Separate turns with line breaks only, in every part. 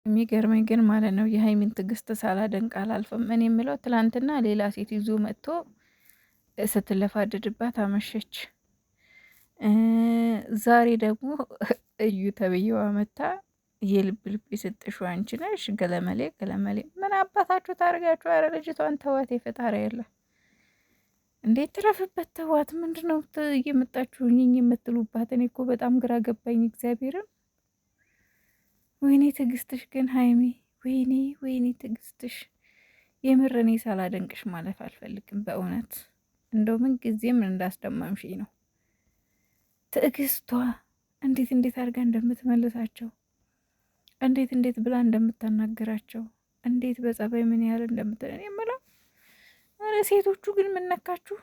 የሚገርመኝ ግን ማለት ነው የሀይሚን ትዕግስት ሳላደንቅ አላልፍም። እኔ የምለው ትላንትና ሌላ ሴት ይዞ መጥቶ ስትለፋድድባት አመሸች። ዛሬ ደግሞ እዩ ተብዬዋ መታ የልብ ልብ የሰጠሽው አንቺ ነሽ። ገለመሌ ገለመሌ ምን አባታችሁ ታደርጋችሁ? አረ ልጅቷን ተዋት፣ የፈጣሪ ያለ እንዴት ትረፍበት ተዋት። ምንድነው እየመጣችሁ እኝኝ የምትሉባት? እኔ እኮ በጣም ግራ ገባኝ እግዚአብሔርን። ወይኔ ትዕግስትሽ ግን ሀይሚ፣ ወይኔ ወይኔ ትዕግስትሽ። የምር እኔ ሳላደንቅሽ ማለፍ አልፈልግም በእውነት እንደው ምን ጊዜም እንዳስደመምሽ ነው። ትዕግስቷ እንዴት እንዴት አድርጋ እንደምትመልሳቸው፣ እንዴት ብላ እንደምታናገራቸው፣ እንዴት በጸባይ ምን ያህል እንደምትለን የምለው። ሴቶቹ ግን ምነካችሁ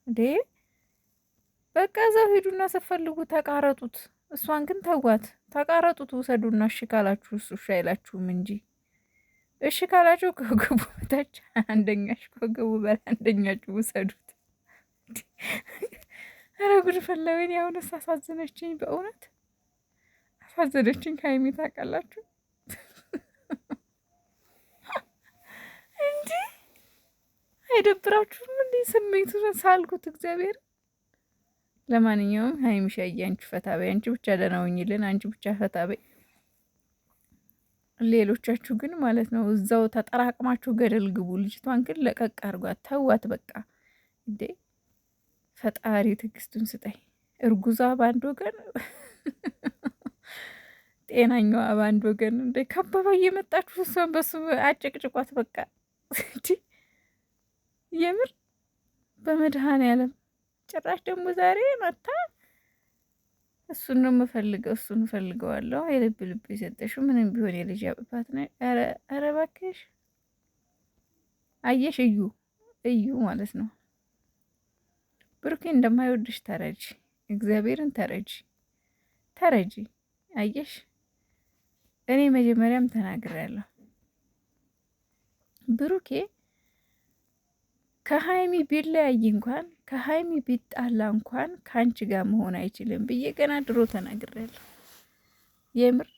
እንዴ? በቃ እዛው ሄዱና ስትፈልጉ ተቃረጡት። እሷን ግን ተዋት፣ ተቃረጡት፣ ውሰዱና እሺ ካላችሁ እሱ እሺ አይላችሁም እንጂ እሺ ካላችሁ ከወገቡ በታች አንደኛሽ፣ ከወገቡ በላይ አንደኛችሁ ውሰዱት። ኧረ ጉድ ፈላ። ወይኔ አሁንስ አሳዘነችኝ፣ በእውነት አሳዘነችኝ። ሀይሚ ታውቃላችሁ እንዲ አይደብራችሁም? እንዲ ስሜቱ ሳልኩት እግዚአብሔር። ለማንኛውም ሀይሚሻዬ አንቺ ፈታ በይ፣ አንቺ ብቻ ደህና ሁኚልን፣ አንቺ ብቻ ፈታ በይ። ሌሎቻችሁ ግን ማለት ነው እዛው ተጠራቅማችሁ ገደል ግቡ። ልጅቷን ግን ለቀቅ አርጓት፣ ተዋት በቃ እንዴ። ፈጣሪ ትዕግስቱን ስጠኝ። እርጉዟ በአንድ ወገን፣ ጤናኛዋ በአንድ ወገን። እንደ ከበባ እየመጣችሁ እሷን በሱ አጨቅጭቋት በቃ የምር በመድኃኔዓለም። ጭራሽ ደግሞ ዛሬ መታ እሱን ነው የምፈልገው፣ እሱን እፈልገዋለሁ። የልብ ልብ የሰጠሽው ምንም ቢሆን የልጅ አባት ነው። ኧረ እባክሽ አየሽ፣ እዩ ማለት ነው ብሩኬ እንደማይወድሽ ተረጂ፣ እግዚአብሔርን ተረጂ። አየሽ እኔ መጀመሪያም ተናግሬያለሁ። ብሩኬ ከሀይሚ ቢለያይ እንኳን ከሀይሚ ቢጣላ እንኳን ከአንቺ ጋር መሆን አይችልም ብዬ ገና ድሮ ተናግሬያለሁ። የምር